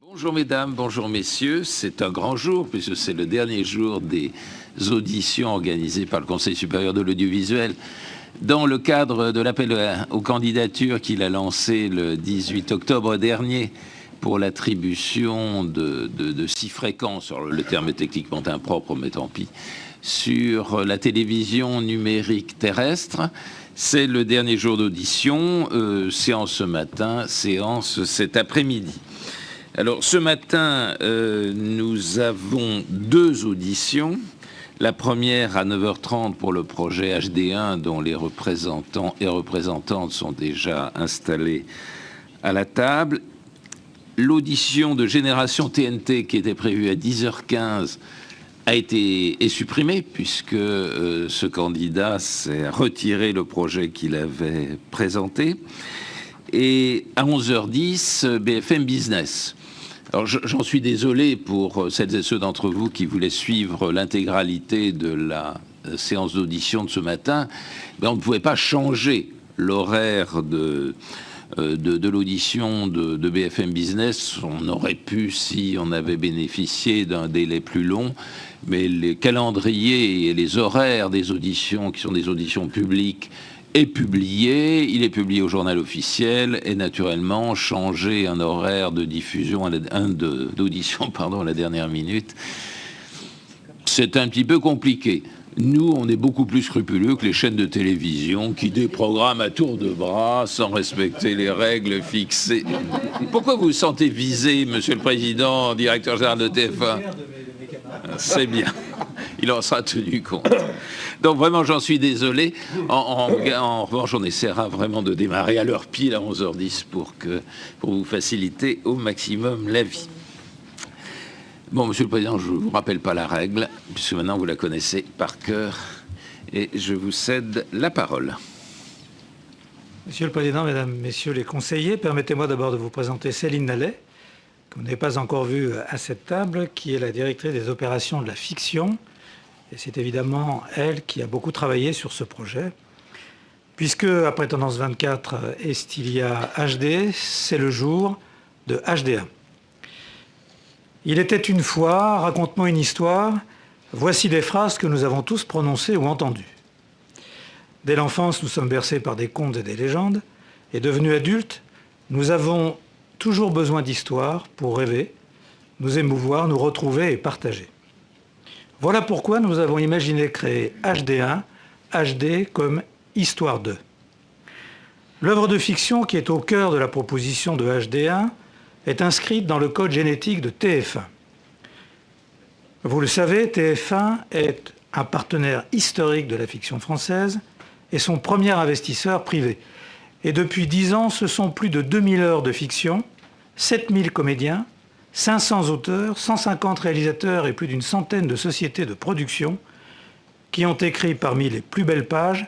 Bonjour mesdames, bonjour messieurs, c'est un grand jour puisque c'est le dernier jour des auditions organisées par le Conseil supérieur de l'audiovisuel dans le cadre de l'appel aux candidatures qu'il a lancé le 18 octobre dernier pour l'attribution de 6 fréquences, alors le terme est techniquement impropre mais tant pis, sur la télévision numérique terrestre. C'est le dernier jour d'audition, séance ce matin, séance cet après-midi. Alors ce matin, nous avons 2 auditions. La première à 9h30 pour le projet HD1 dont les représentants et représentantes sont déjà installés à la table. L'audition de Génération TNT qui était prévue à 10h15 est supprimée puisque ce candidat s'est retiré le projet qu'il avait présenté. Et à 11h10, BFM Business. Alors j'en suis désolé pour celles et ceux d'entre vous qui voulaient suivre l'intégralité de la séance d'audition de ce matin. Mais on ne pouvait pas changer l'horaire de l'audition de BFM Business. On aurait pu si on avait bénéficié d'un délai plus long, mais les calendriers et les horaires des auditions, qui sont des auditions publiques, est publié, il est publié au journal officiel et naturellement changer un horaire de diffusion, d'audition à la dernière minute, c'est un petit peu compliqué. Nous, on est beaucoup plus scrupuleux que les chaînes de télévision qui déprogramment à tour de bras sans respecter les règles fixées. Pourquoi vous vous sentez visé, Monsieur le Président, directeur général de TF1 ? C'est bien. Il en sera tenu compte. Donc vraiment, j'en suis désolé. En revanche, on essaiera vraiment de démarrer à l'heure pile à 11h10 pour vous faciliter au maximum la vie. Bon, Monsieur le Président, je ne vous rappelle pas la règle, puisque maintenant vous la connaissez par cœur, et je vous cède la parole. Monsieur le Président, Mesdames, Messieurs les conseillers, permettez-moi d'abord de vous présenter Céline Nallet, que vous n'avez pas encore vue à cette table, qui est la directrice des opérations de la fiction. Et c'est évidemment elle qui a beaucoup travaillé sur ce projet, puisque après Tendance 24 et Stylia HD, c'est le jour de HD1. Il était une fois, raconte-moi une histoire, voici des phrases que nous avons tous prononcées ou entendues. Dès l'enfance, nous sommes bercés par des contes et des légendes, et devenus adultes, nous avons toujours besoin d'histoires pour rêver, nous émouvoir, nous retrouver et partager. Voilà pourquoi nous avons imaginé créer HD1, HD comme Histoire 2. L'œuvre de fiction qui est au cœur de la proposition de HD1 est inscrite dans le code génétique de TF1. Vous le savez, TF1 est un partenaire historique de la fiction française et son premier investisseur privé. Et depuis 10 ans, ce sont plus de 2000 heures de fiction, 7000 comédiens, 500 auteurs, 150 réalisateurs et plus d'une centaine de sociétés de production qui ont écrit parmi les plus belles pages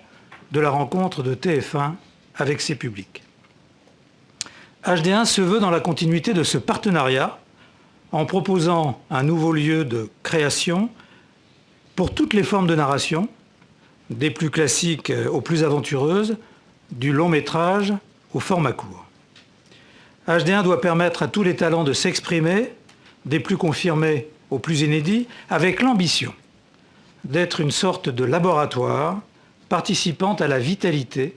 de la rencontre de TF1 avec ses publics. HD1 se veut dans la continuité de ce partenariat en proposant un nouveau lieu de création pour toutes les formes de narration, des plus classiques aux plus aventureuses, du long métrage au format court. HD1 doit permettre à tous les talents de s'exprimer, des plus confirmés aux plus inédits, avec l'ambition d'être une sorte de laboratoire participant à la vitalité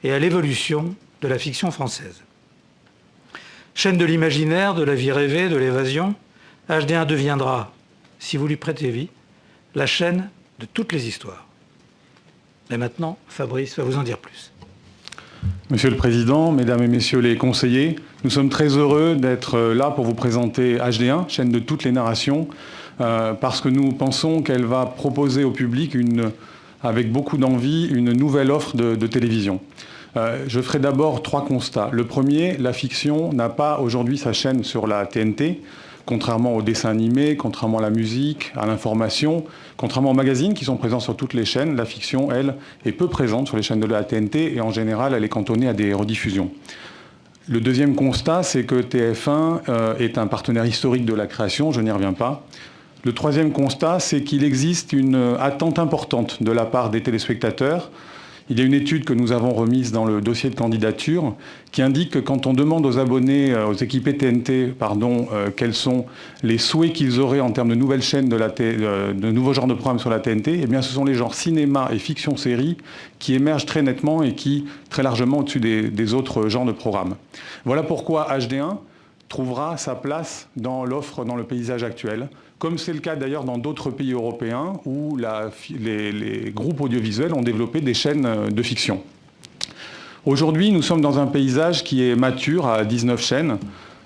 et à l'évolution de la fiction française. Chaîne de l'imaginaire, de la vie rêvée, de l'évasion, HD1 deviendra, si vous lui prêtez vie, la chaîne de toutes les histoires. Et maintenant, Fabrice va vous en dire plus. Monsieur le Président, Mesdames et Messieurs les conseillers, nous sommes très heureux d'être là pour vous présenter HD1, chaîne de toutes les narrations, parce que nous pensons qu'elle va proposer au public, avec beaucoup d'envie, une nouvelle offre de télévision. Je ferai d'abord 3 constats. Le premier, la fiction n'a pas aujourd'hui sa chaîne sur la TNT, contrairement aux dessins animés, contrairement à la musique, à l'information, contrairement aux magazines qui sont présents sur toutes les chaînes, la fiction, elle, est peu présente sur les chaînes de la TNT et en général, elle est cantonnée à des rediffusions. Le deuxième constat, c'est que TF1 est un partenaire historique de la création, je n'y reviens pas. Le troisième constat, c'est qu'il existe une attente importante de la part des téléspectateurs. Il y a une étude que nous avons remise dans le dossier de candidature qui indique que quand on demande aux abonnés, aux équipés TNT, quels sont les souhaits qu'ils auraient en termes de nouvelles chaînes de nouveaux genres de programmes sur la TNT, eh bien ce sont les genres cinéma et fiction-série qui émergent très nettement et qui, très largement au-dessus des autres genres de programmes. Voilà pourquoi HD1 trouvera sa place dans l'offre, dans le paysage actuel, comme c'est le cas d'ailleurs dans d'autres pays européens où les groupes audiovisuels ont développé des chaînes de fiction. Aujourd'hui, nous sommes dans un paysage qui est mature à 19 chaînes,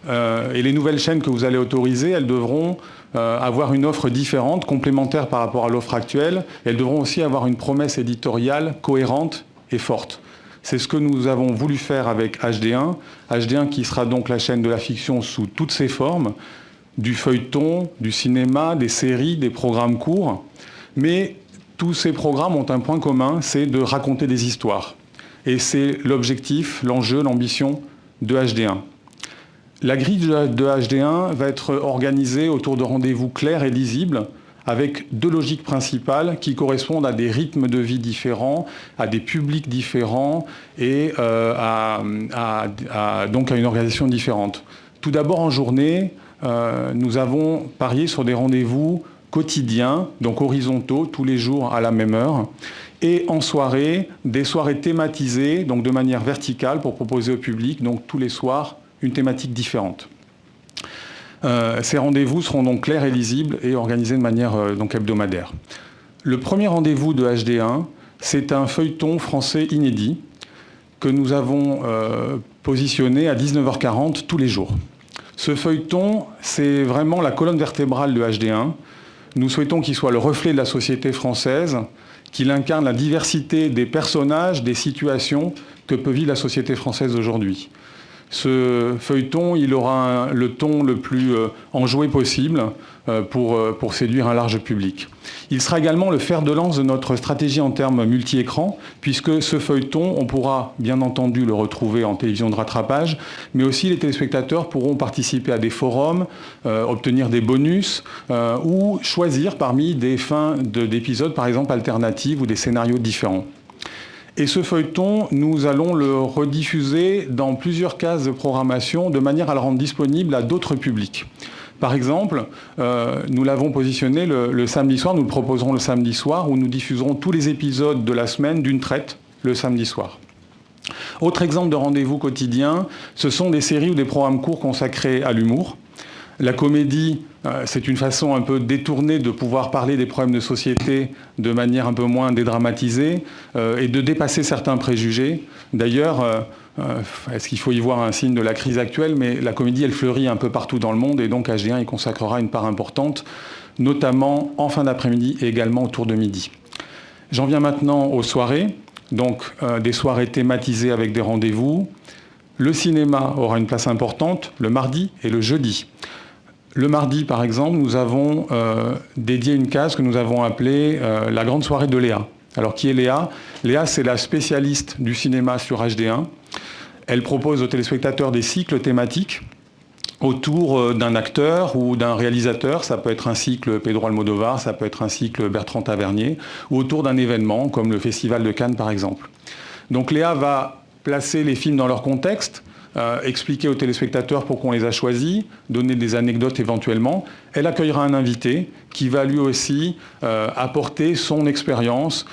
et les nouvelles chaînes que vous allez autoriser, elles devront avoir une offre différente, complémentaire par rapport à l'offre actuelle, et elles devront aussi avoir une promesse éditoriale cohérente et forte. C'est ce que nous avons voulu faire avec HD1. HD1 qui sera donc la chaîne de la fiction sous toutes ses formes, du feuilleton, du cinéma, des séries, des programmes courts. Mais tous ces programmes ont un point commun, c'est de raconter des histoires. Et c'est l'objectif, l'enjeu, l'ambition de HD1. La grille de HD1 va être organisée autour de rendez-vous clairs et lisibles, avec deux logiques principales qui correspondent à des rythmes de vie différents, à des publics différents et donc à une organisation différente. Tout d'abord en journée, nous avons parié sur des rendez-vous quotidiens, donc horizontaux, tous les jours à la même heure, et en soirée, des soirées thématisées, donc de manière verticale pour proposer au public, donc tous les soirs, une thématique différente. Ces rendez-vous seront donc clairs et lisibles et organisés de manière donc hebdomadaire. Le premier rendez-vous de HD1, c'est un feuilleton français inédit que nous avons positionné à 19h40 tous les jours. Ce feuilleton, c'est vraiment la colonne vertébrale de HD1. Nous souhaitons qu'il soit le reflet de la société française, qu'il incarne la diversité des personnages, des situations que peut vivre la société française aujourd'hui. Ce feuilleton, il aura le ton le plus enjoué possible pour séduire un large public. Il sera également le fer de lance de notre stratégie en termes multi-écran, puisque ce feuilleton, on pourra bien entendu le retrouver en télévision de rattrapage, mais aussi les téléspectateurs pourront participer à des forums, obtenir des bonus ou choisir parmi des fins d'épisodes, par exemple alternatives ou des scénarios différents. Et ce feuilleton, nous allons le rediffuser dans plusieurs cases de programmation de manière à le rendre disponible à d'autres publics. Par exemple, nous l'avons positionné le samedi soir, nous le proposerons le samedi soir, où nous diffuserons tous les épisodes de la semaine d'une traite le samedi soir. Autre exemple de rendez-vous quotidien, ce sont des séries ou des programmes courts consacrés à l'humour. La comédie, c'est une façon un peu détournée de pouvoir parler des problèmes de société de manière un peu moins dédramatisée et de dépasser certains préjugés. D'ailleurs, est-ce qu'il faut y voir un signe de la crise actuelle? Mais la comédie, elle fleurit un peu partout dans le monde et donc HD1 y consacrera une part importante, notamment en fin d'après-midi et également autour de midi. J'en viens maintenant aux soirées, donc des soirées thématisées avec des rendez-vous. Le cinéma aura une place importante le mardi et le jeudi. Le mardi, par exemple, nous avons dédié une case que nous avons appelée la grande soirée de Léa. Alors, qui est Léa? Léa, c'est la spécialiste du cinéma sur HD1. Elle propose aux téléspectateurs des cycles thématiques autour d'un acteur ou d'un réalisateur. Ça peut être un cycle Pedro Almodovar, ça peut être un cycle Bertrand Tavernier, ou autour d'un événement comme le Festival de Cannes, par exemple. Donc, Léa va placer les films dans leur contexte, expliquer aux téléspectateurs pourquoi on les a choisis, donner des anecdotes éventuellement. Elle accueillera un invité qui va lui aussi apporter son expérience,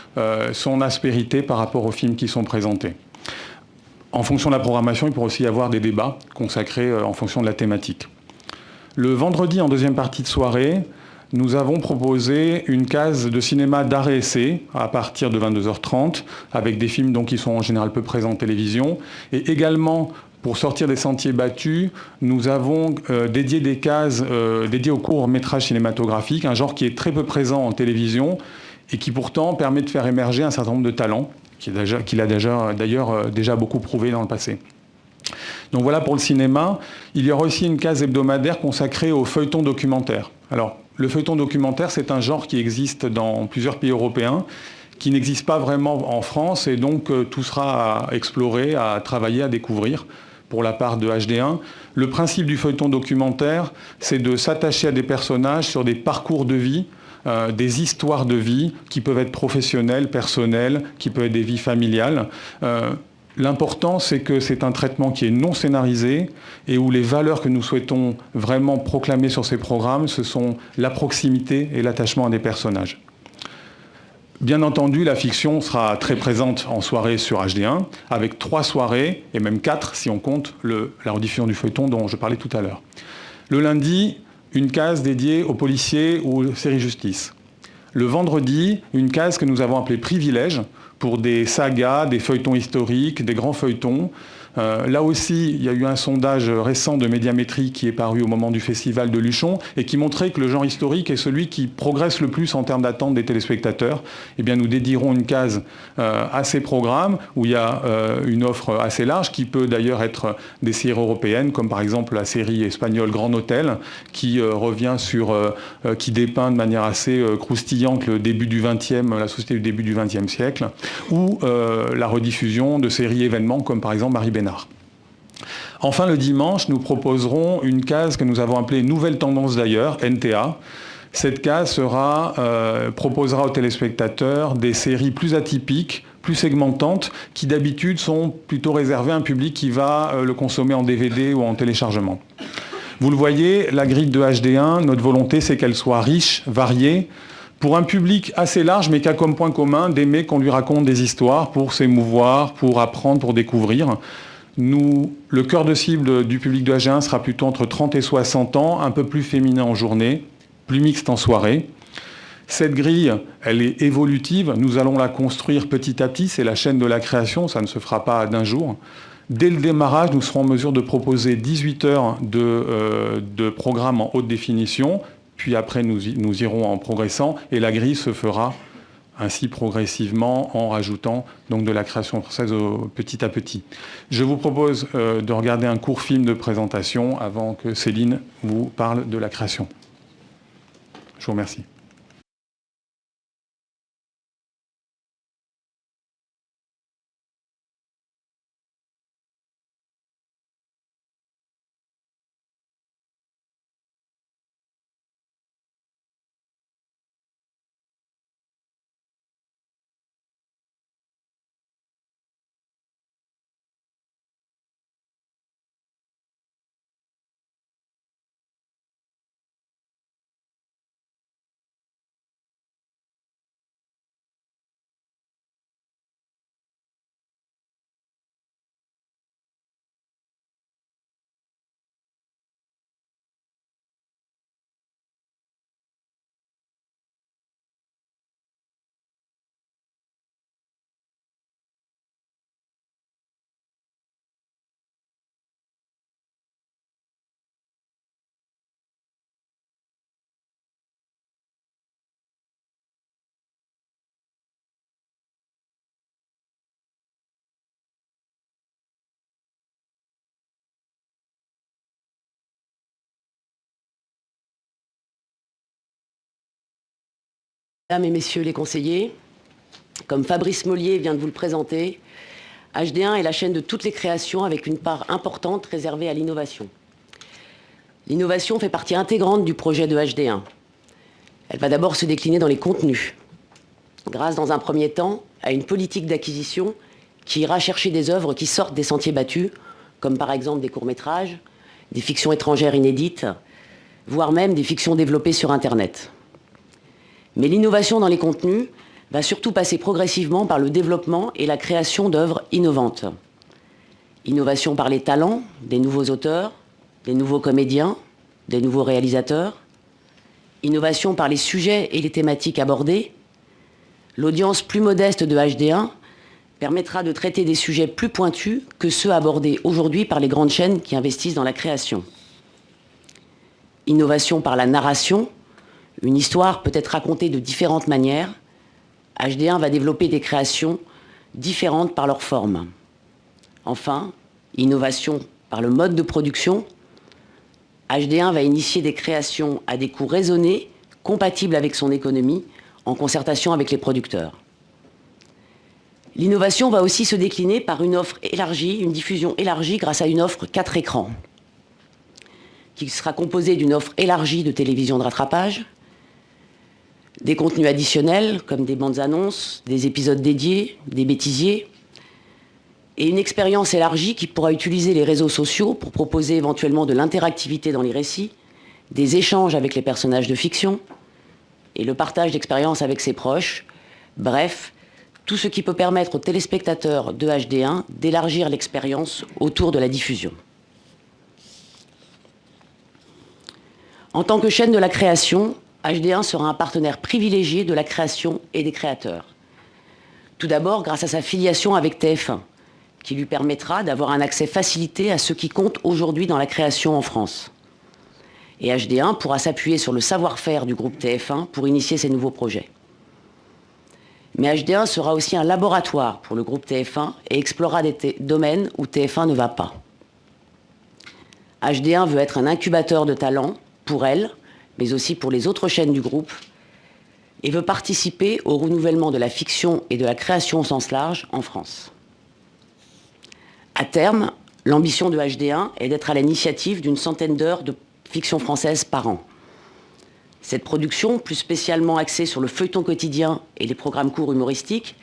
son aspérité par rapport aux films qui sont présentés. En fonction de la programmation, il pourra aussi y avoir des débats consacrés en fonction de la thématique. Le vendredi, en deuxième partie de soirée, nous avons proposé une case de cinéma d'art et essai à partir de 22h30, avec des films donc, qui sont en général peu présents en télévision, et également pour sortir des sentiers battus, nous avons dédié des cases dédiées au court-métrage cinématographique, un genre qui est très peu présent en télévision et qui pourtant permet de faire émerger un certain nombre de talents, qu'il a d'ailleurs déjà beaucoup prouvé dans le passé. Donc voilà pour le cinéma. Il y aura aussi une case hebdomadaire consacrée au feuilleton documentaire. Alors, le feuilleton documentaire, c'est un genre qui existe dans plusieurs pays européens, qui n'existe pas vraiment en France, et donc tout sera à explorer, à travailler, à découvrir pour la part de HD1. Le principe du feuilleton documentaire, c'est de s'attacher à des personnages sur des parcours de vie des histoires de vie qui peuvent être professionnelles, personnelles, qui peuvent être des vies familiales. L'important, c'est que c'est un traitement qui est non scénarisé et où les valeurs que nous souhaitons vraiment proclamer sur ces programmes, ce sont la proximité et l'attachement à des personnages. Bien entendu, la fiction sera très présente en soirée sur HD1, avec 3 soirées, et même 4 si on compte la rediffusion du feuilleton dont je parlais tout à l'heure. Le lundi, une case dédiée aux policiers ou aux séries justice. Le vendredi, une case que nous avons appelée Privilèges, pour des sagas, des feuilletons historiques, des grands feuilletons. Là aussi, il y a eu un sondage récent de Médiamétrie qui est paru au moment du festival de Luchon et qui montrait que le genre historique est celui qui progresse le plus en termes d'attente des téléspectateurs. Eh bien, nous dédierons une case à ces programmes où il y a une offre assez large qui peut d'ailleurs être des séries européennes, comme par exemple la série espagnole Grand Hôtel, qui revient qui dépeint de manière assez croustillante le début du la société du début du XXe siècle, ou la rediffusion de séries événements comme par exemple Marie Bénard. Enfin, le dimanche, nous proposerons une case que nous avons appelée Nouvelle Tendance d'ailleurs, NTA. Cette case proposera aux téléspectateurs des séries plus atypiques, plus segmentantes, qui d'habitude sont plutôt réservées à un public qui va le consommer en DVD ou en téléchargement. Vous le voyez, la grille de HD1, notre volonté, c'est qu'elle soit riche, variée, pour un public assez large, mais qui a comme point commun d'aimer qu'on lui raconte des histoires pour s'émouvoir, pour apprendre, pour découvrir. Le cœur de cible du public de HD1 sera plutôt entre 30 et 60 ans, un peu plus féminin en journée, plus mixte en soirée. Cette grille, elle est évolutive, nous allons la construire petit à petit, c'est la chaîne de la création, ça ne se fera pas d'un jour. Dès le démarrage, nous serons en mesure de proposer 18 heures de programme en haute définition, puis après nous irons en progressant, et la grille se fera ainsi progressivement en rajoutant donc de la création française petit à petit. Je vous propose de regarder un court film de présentation avant que Céline vous parle de la création. Je vous remercie. Mesdames et messieurs les conseillers, comme Fabrice Mollier vient de vous le présenter, HD1 est la chaîne de toutes les créations avec une part importante réservée à l'innovation. L'innovation fait partie intégrante du projet de HD1. Elle va d'abord se décliner dans les contenus, grâce dans un premier temps à une politique d'acquisition qui ira chercher des œuvres qui sortent des sentiers battus, comme par exemple des courts-métrages, des fictions étrangères inédites, voire même des fictions développées sur Internet. Mais l'innovation dans les contenus va surtout passer progressivement par le développement et la création d'œuvres innovantes. Innovation par les talents, des nouveaux auteurs, des nouveaux comédiens, des nouveaux réalisateurs. Innovation par les sujets et les thématiques abordés. L'audience plus modeste de HD1 permettra de traiter des sujets plus pointus que ceux abordés aujourd'hui par les grandes chaînes qui investissent dans la création. Innovation par la narration. Une histoire peut être racontée de différentes manières. HD1 va développer des créations différentes par leur forme. Enfin, innovation par le mode de production. HD1 va initier des créations à des coûts raisonnés, compatibles avec son économie, en concertation avec les producteurs. L'innovation va aussi se décliner par une offre élargie, une diffusion élargie grâce à une offre 4 écrans, qui sera composée d'une offre élargie de télévision de rattrapage, Des contenus additionnels, comme des bandes annonces, des épisodes dédiés, des bêtisiers, et une expérience élargie qui pourra utiliser les réseaux sociaux pour proposer éventuellement de l'interactivité dans les récits, des échanges avec les personnages de fiction, et le partage d'expériences avec ses proches, bref, tout ce qui peut permettre aux téléspectateurs de HD1 d'élargir l'expérience autour de la diffusion. En tant que chaîne de la création, HD1 sera un partenaire privilégié de la création et des créateurs. Tout d'abord, grâce à sa filiation avec TF1, qui lui permettra d'avoir un accès facilité à ce qui compte aujourd'hui dans la création en France. Et HD1 pourra s'appuyer sur le savoir-faire du groupe TF1 pour initier ces nouveaux projets. Mais HD1 sera aussi un laboratoire pour le groupe TF1 et explorera des domaines où TF1 ne va pas. HD1 veut être un incubateur de talents pour elle, mais aussi pour les autres chaînes du groupe, et veut participer au renouvellement de la fiction et de la création au sens large en France. À terme, l'ambition de HD1 est d'être à l'initiative d'une centaine d'heures de fiction française par an. Cette production, plus spécialement axée sur le feuilleton quotidien et les programmes courts humoristiques,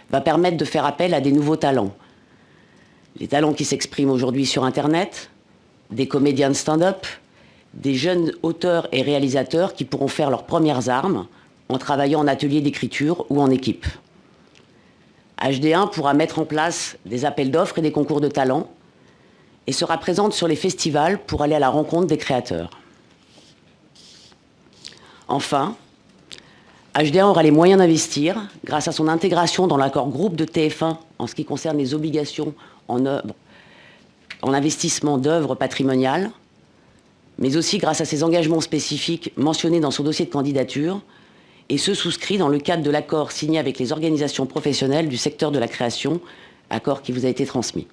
va permettre de faire appel à des nouveaux talents. Les talents qui s'expriment aujourd'hui sur Internet, des comédiens de stand-up, des jeunes auteurs et réalisateurs qui pourront faire leurs premières armes en travaillant en atelier d'écriture ou en équipe. HD1 pourra mettre en place des appels d'offres et des concours de talents et sera présente sur les festivals pour aller à la rencontre des créateurs. Enfin, HD1 aura les moyens d'investir grâce à son intégration dans l'accord groupe de TF1 en ce qui concerne les obligations en investissement d'œuvres patrimoniales, mais aussi grâce à ses engagements spécifiques mentionnés dans son dossier de candidature, et ceux souscrits dans le cadre de l'accord signé avec les organisations professionnelles du secteur de la création, accord qui vous a été transmis.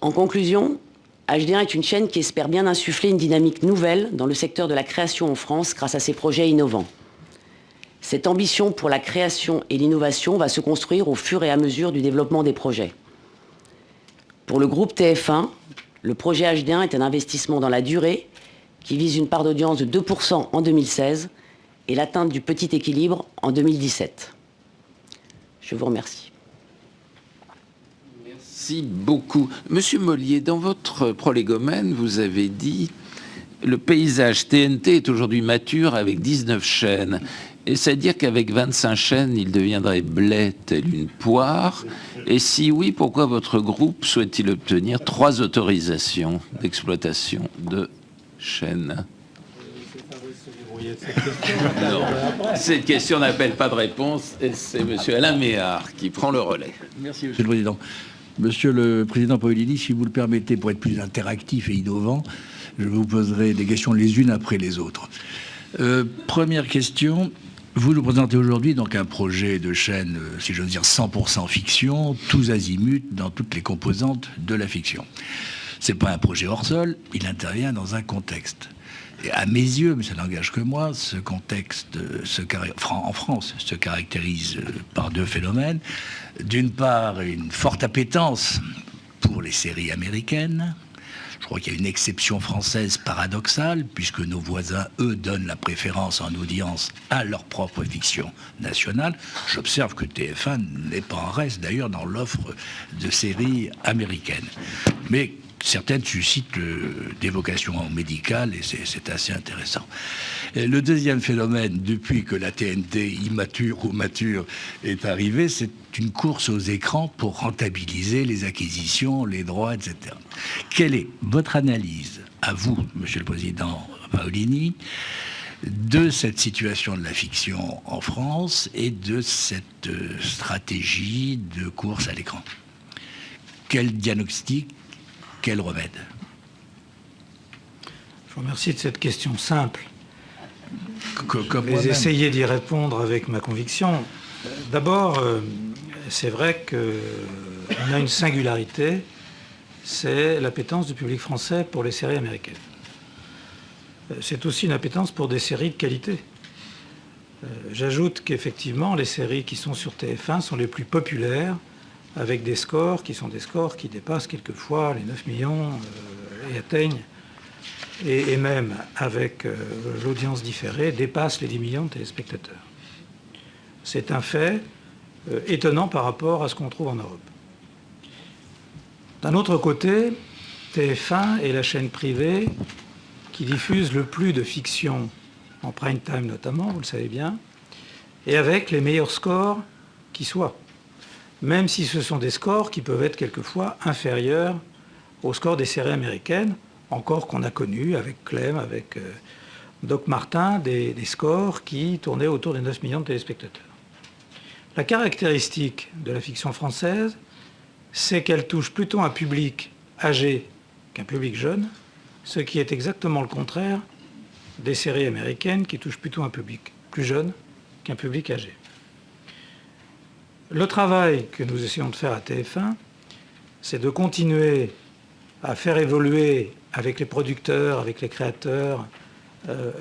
En conclusion, HD1 est une chaîne qui espère bien insuffler une dynamique nouvelle dans le secteur de la création en France grâce à ses projets innovants. Cette ambition pour la création et l'innovation va se construire au fur et à mesure du développement des projets. Pour le groupe TF1, le projet HD1 est un investissement dans la durée qui vise une part d'audience de 2% en 2016 et l'atteinte du petit équilibre en 2017. Je vous remercie. Merci beaucoup. Monsieur Mollier, dans votre prolégomène, vous avez dit « Le paysage TNT est aujourd'hui mature avec 19 chaînes ». Et c'est-à-dire qu'avec 25 chaînes, il deviendrait blé tel une poire. Et si oui, pourquoi votre groupe souhaite-t-il obtenir 3 autorisations d'exploitation de chaînes? Non, cette question n'appelle pas de réponse. Et c'est M. Alain Méhard qui prend le relais. Merci, Monsieur le Président. Monsieur le Président Paolini, si vous le permettez, pour être plus interactif et innovant, je vous poserai des questions les unes après les autres. Première question. Vous nous présentez aujourd'hui donc un projet de chaîne, si j'ose dire 100% fiction, tous azimuts dans toutes les composantes de la fiction. C'est pas un projet hors sol, il intervient dans un contexte. Et à mes yeux, mais ça n'engage que moi, ce contexte en France se caractérise par 2 phénomènes. D'une part, une forte appétence pour les séries américaines. Je crois qu'il y a une exception française paradoxale, puisque nos voisins, eux, donnent la préférence en audience à leur propre fiction nationale. J'observe que TF1 n'est pas en reste, d'ailleurs, dans l'offre de séries américaines. Mais certaines suscitent des vocations médicales, et c'est assez intéressant. Et le deuxième phénomène, depuis que la TNT immature ou mature est arrivée, c'est une course aux écrans pour rentabiliser les acquisitions, les droits, etc. Quelle est votre analyse, à vous, Monsieur le Président Paolini, de cette situation de la fiction en France et de cette stratégie de course à l'écran? Quel diagnostic, quel remède? Je vous remercie de cette question simple. Comme je vais essayer d'y répondre avec ma conviction. D'abord, c'est vrai qu'on a une singularité, c'est l'appétence du public français pour les séries américaines. C'est aussi une appétence pour des séries de qualité. J'ajoute qu'effectivement, les séries qui sont sur TF1 sont les plus populaires, avec des scores qui sont des scores qui dépassent quelquefois les 9 millions et atteignent et même avec l'audience différée, dépasse les 10 millions de téléspectateurs. C'est un fait étonnant par rapport à ce qu'on trouve en Europe. D'un autre côté, TF1 est la chaîne privée qui diffuse le plus de fiction, en prime time notamment, vous le savez bien, et avec les meilleurs scores qui soient, même si ce sont des scores qui peuvent être quelquefois inférieurs aux scores des séries américaines, encore qu'on a connus avec Clem, avec Doc Martin, des scores qui tournaient autour des 9 millions de téléspectateurs. La caractéristique de la fiction française, c'est qu'elle touche plutôt un public âgé qu'un public jeune, ce qui est exactement le contraire des séries américaines qui touchent plutôt un public plus jeune qu'un public âgé. Le travail que nous essayons de faire à TF1, c'est de continuer à faire évoluer avec les producteurs, avec les créateurs,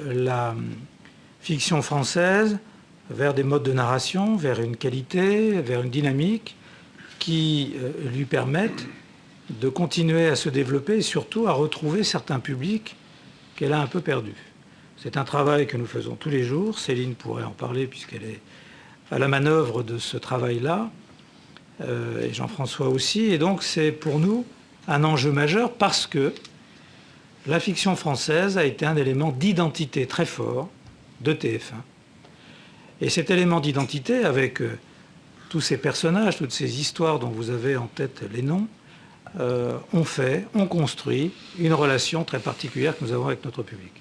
la fiction française vers des modes de narration, vers une qualité, vers une dynamique qui lui permettent de continuer à se développer et surtout à retrouver certains publics qu'elle a un peu perdus. C'est un travail que nous faisons tous les jours. Céline pourrait en parler puisqu'elle est à la manœuvre de ce travail-là, et Jean-François aussi. Et donc c'est pour nous un enjeu majeur parce que la fiction française a été un élément d'identité très fort de TF1. Et cet élément d'identité, avec tous ces personnages, toutes ces histoires dont vous avez en tête les noms, on construit une relation très particulière que nous avons avec notre public.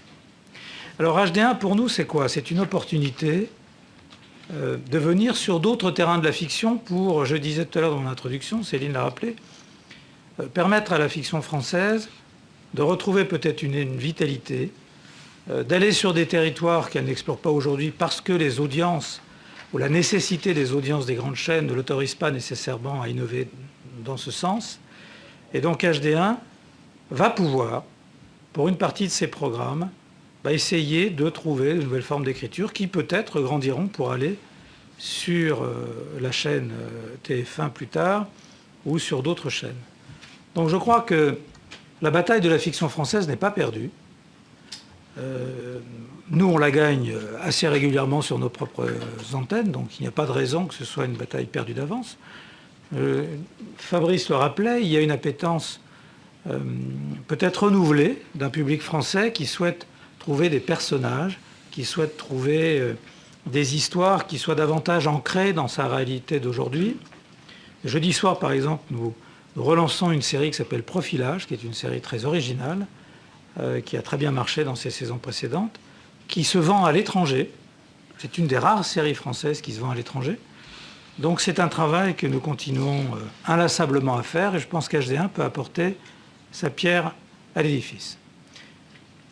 Alors HD1, pour nous, c'est quoi? C'est une opportunité de venir sur d'autres terrains de la fiction pour, je disais tout à l'heure dans mon introduction, Céline l'a rappelé, permettre à la fiction française de retrouver peut-être une vitalité, d'aller sur des territoires qu'elle n'explore pas aujourd'hui parce que les audiences ou la nécessité des audiences des grandes chaînes ne l'autorise pas nécessairement à innover dans ce sens. Et donc HD1 va pouvoir, pour une partie de ses programmes, essayer de trouver de nouvelles formes d'écriture qui peut-être grandiront pour aller sur la chaîne TF1 plus tard ou sur d'autres chaînes. Donc je crois que la bataille de la fiction française n'est pas perdue. Nous, on la gagne assez régulièrement sur nos propres antennes, donc il n'y a pas de raison que ce soit une bataille perdue d'avance. Fabrice le rappelait, il y a une appétence peut-être renouvelée d'un public français qui souhaite trouver des personnages, qui souhaite trouver des histoires qui soient davantage ancrées dans sa réalité d'aujourd'hui. Jeudi soir, par exemple, nous relançons une série qui s'appelle Profilage, qui est une série très originale, qui a très bien marché dans ses saisons précédentes, qui se vend à l'étranger. C'est une des rares séries françaises qui se vend à l'étranger. Donc c'est un travail que nous continuons inlassablement à faire et je pense qu'HD1 peut apporter sa pierre à l'édifice.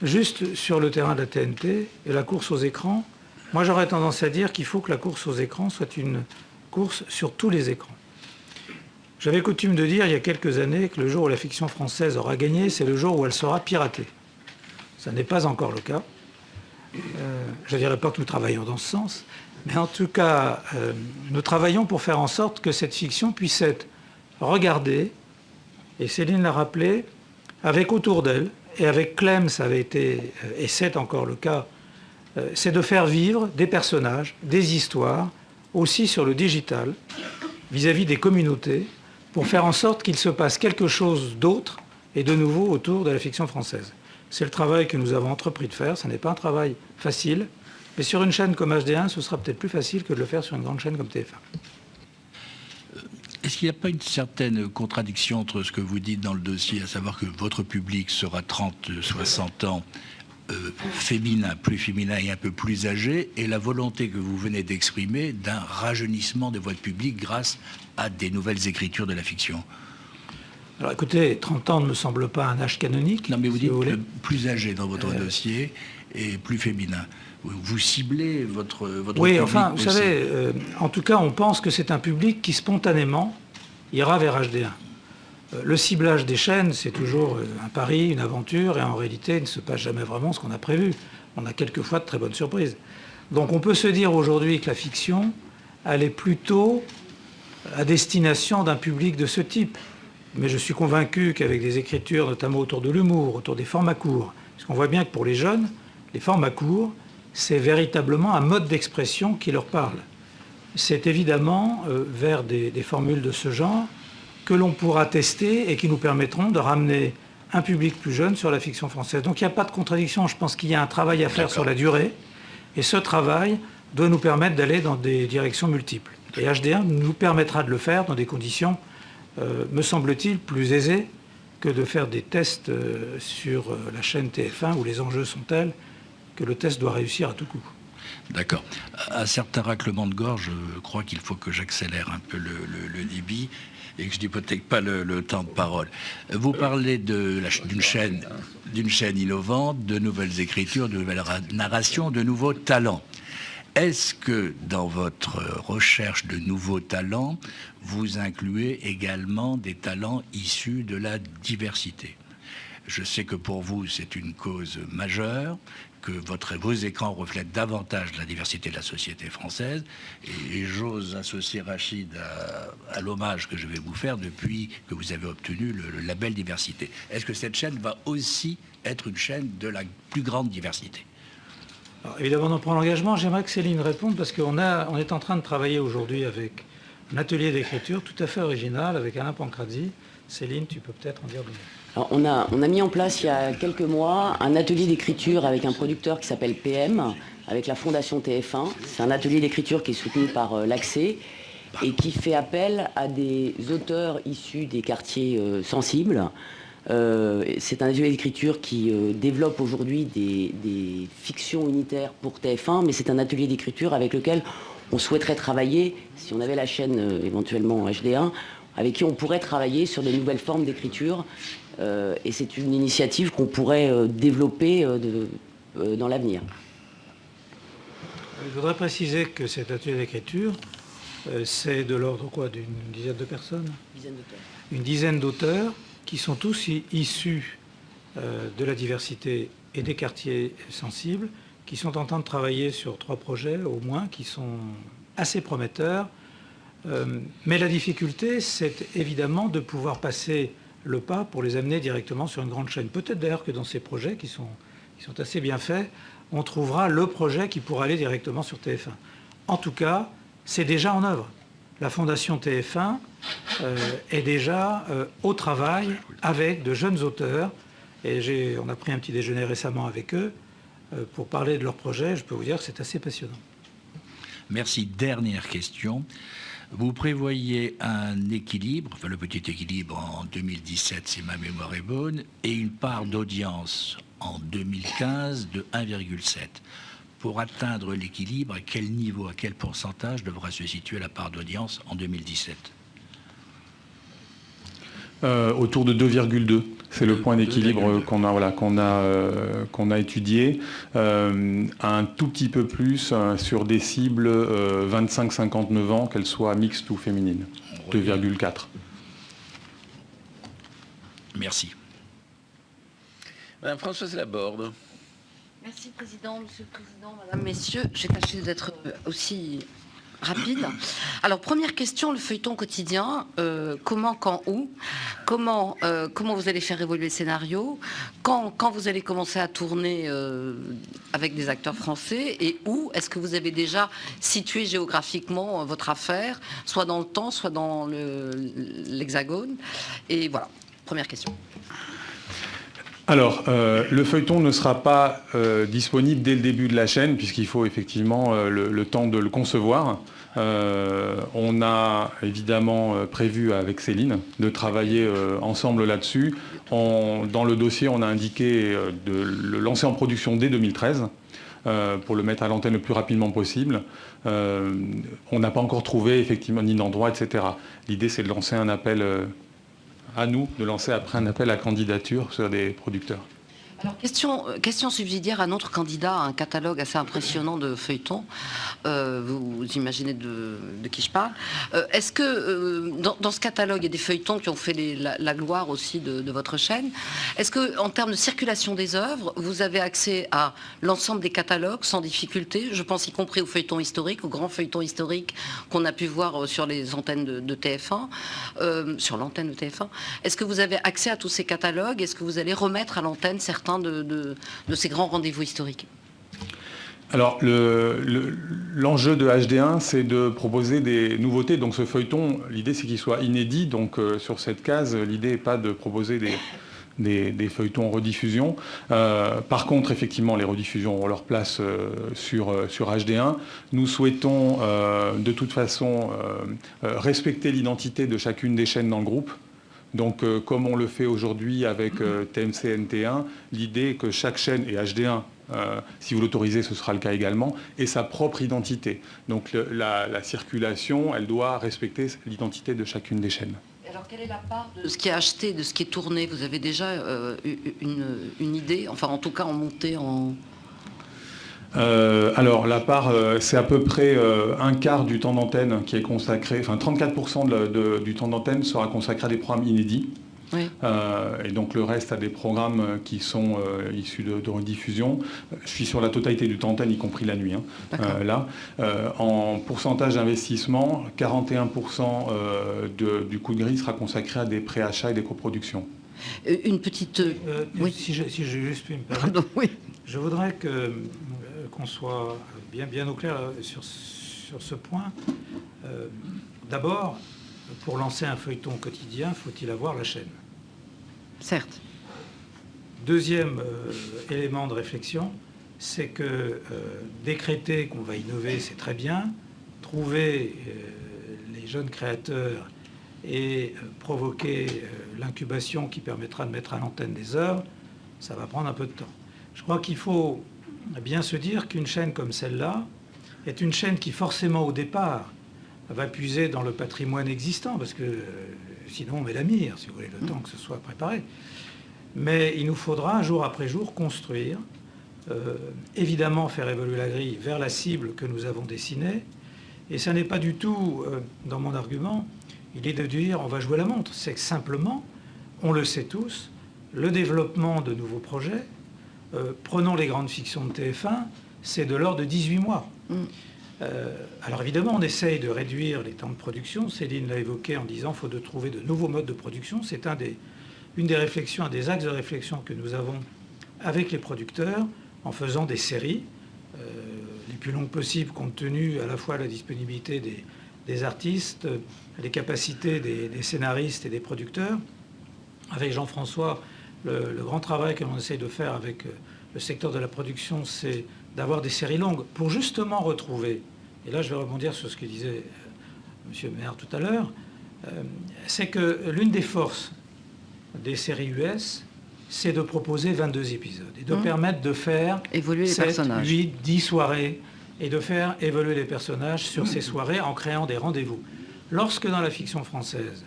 Juste sur le terrain de la TNT et la course aux écrans, moi j'aurais tendance à dire qu'il faut que la course aux écrans soit une course sur tous les écrans. J'avais coutume de dire il y a quelques années que le jour où la fiction française aura gagné, c'est le jour où elle sera piratée. Ça n'est pas encore le cas. Je ne dirais pas que nous travaillons dans ce sens, mais en tout cas, nous travaillons pour faire en sorte que cette fiction puisse être regardée, et Céline l'a rappelé, avec autour d'elle, et avec Clem, ça avait été, et c'est encore le cas, c'est de faire vivre des personnages, des histoires, aussi sur le digital, vis-à-vis des communautés, pour faire en sorte qu'il se passe quelque chose d'autre et de nouveau autour de la fiction française. C'est le travail que nous avons entrepris de faire, ce n'est pas un travail facile, mais sur une chaîne comme HD1, ce sera peut-être plus facile que de le faire sur une grande chaîne comme TF1. Est-ce qu'il n'y a pas une certaine contradiction entre ce que vous dites dans le dossier, à savoir que votre public sera 30-60 ans, féminin, plus féminin et un peu plus âgé, et la volonté que vous venez d'exprimer d'un rajeunissement de votre public grâce à des nouvelles écritures de la fiction? Alors écoutez, 30 ans ne me semble pas un âge canonique. Non mais vous dites voulez. Plus âgé dans votre dossier et plus féminin. Vous ciblez votre oui, public enfin, vous aussi. savez, en tout cas, on pense que c'est un public qui spontanément ira vers HD1. Le ciblage des chaînes, c'est toujours un pari, une aventure, et en réalité, il ne se passe jamais vraiment ce qu'on a prévu. On a quelquefois de très bonnes surprises. Donc on peut se dire aujourd'hui que la fiction, elle est plutôt à destination d'un public de ce type. Mais je suis convaincu qu'avec des écritures, notamment autour de l'humour, autour des formats courts, Parce qu'on voit bien que pour les jeunes, les formats courts, c'est véritablement un mode d'expression qui leur parle. C'est évidemment vers des formules de ce genre que l'on pourra tester et qui nous permettront de ramener un public plus jeune sur la fiction française. Donc il n'y a pas de contradiction, je pense qu'il y a un travail à faire sur la durée, et ce travail doit nous permettre d'aller dans des directions multiples. Et HD1 nous permettra de le faire dans des conditions, me semble-t-il, plus aisées que de faire des tests sur la chaîne TF1 où les enjeux sont tels que le test doit réussir à tout coup. D'accord. À certains raclements de gorge, je crois qu'il faut que j'accélère un peu le débit et que je n'hypothèque pas le temps de parole. Vous parlez d'une chaîne innovante, de nouvelles écritures, de nouvelles narrations, de nouveaux talents. Est-ce que dans votre recherche de nouveaux talents, vous incluez également des talents issus de la diversité ? Je sais que pour vous, c'est une cause majeure, que vos écrans reflètent davantage la diversité de la société française. Et j'ose associer Rachid à l'hommage que je vais vous faire depuis que vous avez obtenu le label diversité. Est-ce que cette chaîne va aussi être une chaîne de la plus grande diversité ? Alors, évidemment, on en prend l'engagement. J'aimerais que Céline réponde parce qu'on est en train de travailler aujourd'hui avec un atelier d'écriture tout à fait original avec Alain Pancrazzi. Céline, tu peux peut-être en dire deux mots. Alors, on a mis en place il y a quelques mois un atelier d'écriture avec un producteur qui s'appelle PM, avec la Fondation TF1. C'est un atelier d'écriture qui est soutenu par l'Accès et qui fait appel à des auteurs issus des quartiers sensibles. C'est un atelier d'écriture qui développe aujourd'hui des fictions unitaires pour TF1, mais c'est un atelier d'écriture avec lequel on souhaiterait travailler, si on avait la chaîne éventuellement HD1, avec qui on pourrait travailler sur de nouvelles formes d'écriture. Et c'est une initiative qu'on pourrait développer dans l'avenir. Je voudrais préciser que cet atelier d'écriture, c'est de l'ordre d'une dizaine de personnes ? Une dizaine d'auteurs qui sont tous issus de la diversité et des quartiers sensibles, qui sont en train de travailler sur 3 projets au moins, qui sont assez prometteurs. Mais la difficulté, c'est évidemment de pouvoir passer le pas pour les amener directement sur une grande chaîne. Peut-être d'ailleurs que dans ces projets qui sont assez bien faits, on trouvera le projet qui pourra aller directement sur TF1. En tout cas, c'est déjà en œuvre. La Fondation TF1 est déjà au travail avec de jeunes auteurs. Et on a pris un petit déjeuner récemment avec eux pour parler de leur projet. Je peux vous dire que c'est assez passionnant. Merci. Dernière question. Vous prévoyez un équilibre, enfin le petit équilibre en 2017 si ma mémoire est bonne, et une part d'audience en 2015 de 1,7. Pour atteindre l'équilibre, à quel niveau, à quel pourcentage devra se situer la part d'audience en 2017 ? Autour de 2,2. C'est le point d'équilibre qu'on a étudié. Un tout petit peu plus sur des cibles 25-59 ans, qu'elles soient mixtes ou féminines. 2,4. Merci. Madame Françoise Laborde. Merci, Président, Monsieur le Président, Madame, Messieurs. J'ai tâché d'être aussi rapide. Alors, première question, le feuilleton quotidien. Comment, quand, où ? Comment vous allez faire évoluer le scénario ? Quand vous allez commencer à tourner avec des acteurs français ? Et où est-ce que vous avez déjà situé géographiquement votre affaire, soit dans le temps, soit dans l'Hexagone ? Et voilà, première question. Alors, le feuilleton ne sera pas disponible dès le début de la chaîne, puisqu'il faut effectivement le temps de le concevoir. On a évidemment prévu avec Céline de travailler ensemble là-dessus. Dans le dossier, on a indiqué de le lancer en production dès 2013 pour le mettre à l'antenne le plus rapidement possible. On n'a pas encore trouvé effectivement ni d'endroit, etc. L'idée, c'est de lancer un appel... à nous de lancer après un appel à candidature sur des producteurs. Alors, question subsidiaire à notre candidat, un catalogue assez impressionnant de feuilletons. Vous imaginez de qui je parle. Est-ce que dans ce catalogue, il y a des feuilletons qui ont fait la gloire aussi de votre chaîne ? Est-ce que, en termes de circulation des œuvres, vous avez accès à l'ensemble des catalogues sans difficulté ? Je pense y compris aux feuilletons historiques, aux grands feuilletons historiques qu'on a pu voir sur les antennes de TF1, sur l'antenne de TF1. Est-ce que vous avez accès à tous ces catalogues ? Est-ce que vous allez remettre à l'antenne certains certains de ces grands rendez-vous historiques? Alors, l'enjeu de HD1, c'est de proposer des nouveautés. Donc, ce feuilleton, l'idée, c'est qu'il soit inédit. Donc, sur cette case, l'idée n'est pas de proposer des feuilletons en rediffusion. Par contre, effectivement, les rediffusions ont leur place sur HD1. Nous souhaitons, de toute façon, respecter l'identité de chacune des chaînes dans le groupe. Donc, comme on le fait aujourd'hui avec TMC NT1, l'idée est que chaque chaîne, et HD1, si vous l'autorisez, ce sera le cas également, ait sa propre identité. Donc, la circulation, elle doit respecter l'identité de chacune des chaînes. Alors, quelle est la part de ce qui est acheté, de ce qui est tourné? Vous avez déjà une idée? Enfin, en tout cas, en montée en... Alors, la part, c'est à peu près un quart du temps d'antenne qui est consacré, enfin 34% du temps d'antenne sera consacré à des programmes inédits. Oui. Et donc le reste à des programmes qui sont issus de rediffusion. Je suis sur la totalité du temps d'antenne, y compris la nuit. Là, en pourcentage d'investissement, 41% du coût de grille sera consacré à des préachats et des coproductions. Une petite... oui. Si je juste puis me permettre, oui. Je voudrais qu'on soit bien au clair sur ce point. D'abord, pour lancer un feuilleton quotidien, faut-il avoir la chaîne? Certes. Deuxième élément de réflexion, c'est que décréter qu'on va innover, c'est très bien. Trouver les jeunes créateurs et provoquer l'incubation qui permettra de mettre à l'antenne des œuvres, ça va prendre un peu de temps. Je crois qu'il faut bien se dire qu'une chaîne comme celle-là est une chaîne qui forcément au départ va puiser dans le patrimoine existant, parce que sinon on met la mire, si vous voulez, le temps que ce soit préparé. Mais il nous faudra, jour après jour, construire, évidemment faire évoluer la grille vers la cible que nous avons dessinée, et ça n'est pas du tout, dans mon argument, il est de dire on va jouer la montre. C'est que simplement, on le sait tous, le développement de nouveaux projets, prenons les grandes fictions de TF1, c'est de l'ordre de 18 mois. Alors évidemment, on essaye de réduire les temps de production. Céline l'a évoqué en disant qu'il faut trouver de nouveaux modes de production. C'est une des réflexions, un des axes de réflexion que nous avons avec les producteurs en faisant des séries les plus longues possibles compte tenu à la fois de la disponibilité des artistes, les capacités des scénaristes et des producteurs. Avec Jean-François, le grand travail que l'on essaye de faire avec le secteur de la production, c'est d'avoir des séries longues pour justement retrouver, et là je vais rebondir sur ce que disait M. Maire tout à l'heure, c'est que l'une des forces des séries US, c'est de proposer 22 épisodes et de permettre de faire évoluer les 7, personnages. 8, 10 soirées et de faire évoluer les personnages sur ces soirées en créant des rendez-vous. Lorsque dans la fiction française,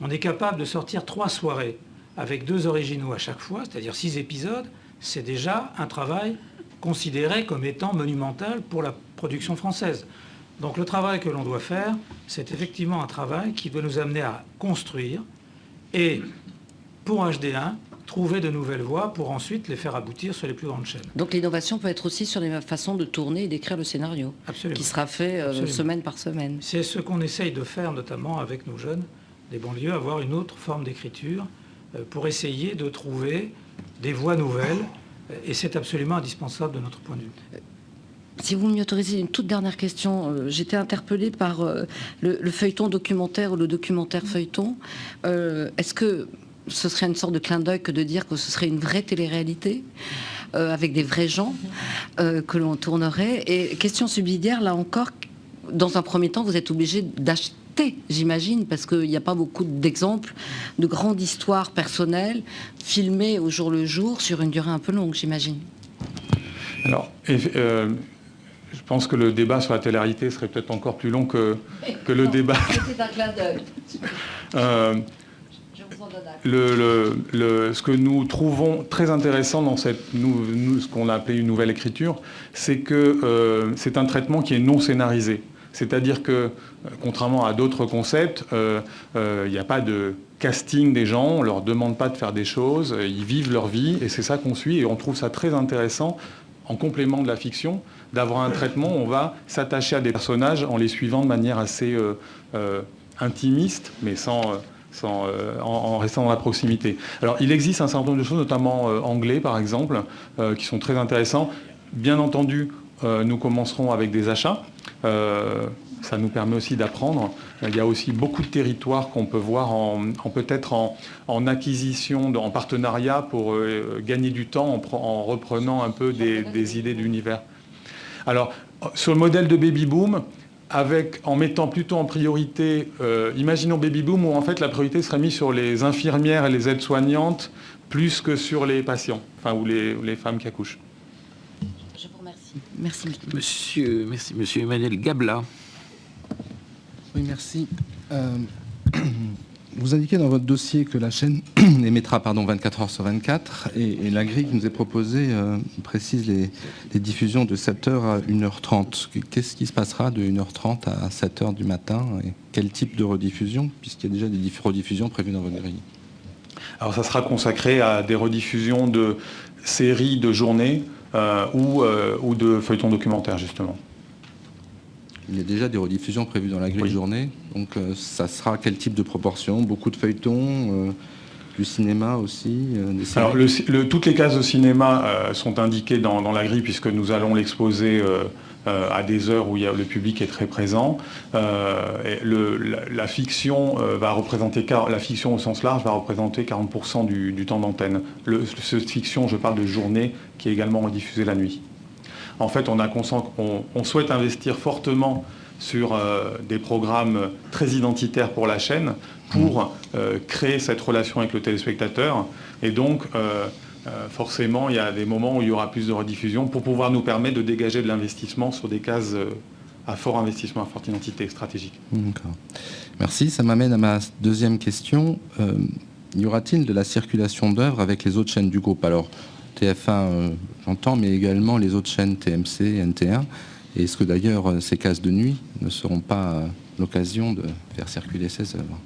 on est capable de sortir 3 soirées avec 2 originaux à chaque fois, c'est-à-dire 6 épisodes, c'est déjà un travail considéré comme étant monumental pour la production française. Donc le travail que l'on doit faire, c'est effectivement un travail qui doit nous amener à construire et, pour HD1, trouver de nouvelles voies pour ensuite les faire aboutir sur les plus grandes chaînes. Donc l'innovation peut être aussi sur les façons de tourner et d'écrire le scénario, Absolument. Qui sera fait semaine par semaine. C'est ce qu'on essaye de faire notamment avec nos jeunes des banlieues, avoir une autre forme d'écriture pour essayer de trouver des voies nouvelles, et c'est absolument indispensable de notre point de vue. Si vous m'y autorisez, une toute dernière question. J'étais interpellée par le feuilleton documentaire ou le documentaire feuilleton. Est-ce que ce serait une sorte de clin d'œil que de dire que ce serait une vraie télé-réalité avec des vrais gens que l'on tournerait? Et question subsidiaire, là encore, dans un premier temps, vous êtes obligé d'acheter, j'imagine, parce qu'il n'y a pas beaucoup d'exemples de grandes histoires personnelles filmées au jour le jour sur une durée un peu longue, j'imagine. Alors, je pense que le débat sur la télé-réalité serait peut-être encore plus long que le débat. C'est un clin d'œil. Ce que nous trouvons très intéressant dans ce qu'on a appelé une nouvelle écriture, c'est que c'est un traitement qui est non scénarisé. C'est-à-dire que, contrairement à d'autres concepts, il n'y a pas de casting des gens, on ne leur demande pas de faire des choses, ils vivent leur vie, et c'est ça qu'on suit, et on trouve ça très intéressant, en complément de la fiction, d'avoir un traitement où on va s'attacher à des personnages en les suivant de manière assez intimiste, mais sans en restant dans la proximité. Alors, il existe un certain nombre de choses, notamment anglais, par exemple, qui sont très intéressants. Bien entendu, nous commencerons avec des achats. Ça nous permet aussi d'apprendre. Il y a aussi beaucoup de territoires qu'on peut voir peut-être en acquisition, en partenariat pour gagner du temps en reprenant un peu des idées d'univers. Alors, sur le modèle de Baby Boom, en mettant plutôt en priorité, imaginons Baby Boom où en fait la priorité serait mise sur les infirmières et les aides-soignantes plus que sur les patients, ou les femmes qui accouchent. Je vous remercie. Merci. Monsieur Emmanuel Gabla. Oui, merci. Vous indiquez dans votre dossier que la chaîne émettra 24 heures sur 24 et la grille qui nous est proposée précise les diffusions de 7h à 1h30. Qu'est-ce qui se passera de 1h30 à 7h du matin et quel type de rediffusion, puisqu'il y a déjà des rediffusions prévues dans votre grille? Alors ça sera consacré à des rediffusions de séries de journées ou de feuilletons documentaires justement. Il y a déjà des rediffusions prévues dans la grille de journée, donc ça sera quel type de proportion? Beaucoup de feuilletons, du cinéma aussi, des séries? Alors toutes les cases de cinéma sont indiquées dans la grille puisque nous allons l'exposer à des heures où le public est très présent. La fiction va représenter, la fiction au sens large va représenter 40% du temps d'antenne. Cette fiction, je parle de journée, qui est également rediffusée la nuit. En fait, on souhaite investir fortement sur des programmes très identitaires pour la chaîne pour créer cette relation avec le téléspectateur. Et donc, forcément, il y a des moments où il y aura plus de rediffusion pour pouvoir nous permettre de dégager de l'investissement sur des cases à fort investissement, à forte identité stratégique. D'accord. Merci. Ça m'amène à ma deuxième question. Y aura-t-il de la circulation d'œuvres avec les autres chaînes du groupe? Alors, TF1, j'entends, mais également les autres chaînes TMC et NT1. Et est-ce que d'ailleurs ces cases de nuit ne seront pas l'occasion de faire circuler ces œuvres?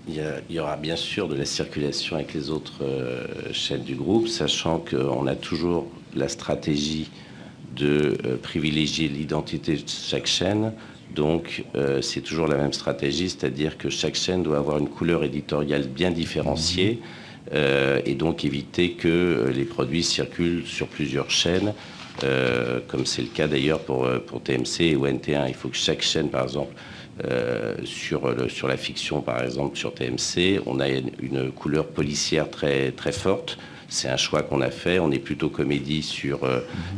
Il y aura bien sûr de la circulation avec les autres chaînes du groupe, sachant qu'on a toujours la stratégie de privilégier l'identité de chaque chaîne. Donc c'est toujours la même stratégie, c'est-à-dire que chaque chaîne doit avoir une couleur éditoriale bien différenciée. Et donc éviter que les produits circulent sur plusieurs chaînes, comme c'est le cas d'ailleurs pour TMC ou NT1. Il faut que chaque chaîne, par exemple, sur la fiction, par exemple, sur TMC, on a une couleur policière très, très forte. C'est un choix qu'on a fait. On est plutôt comédie sur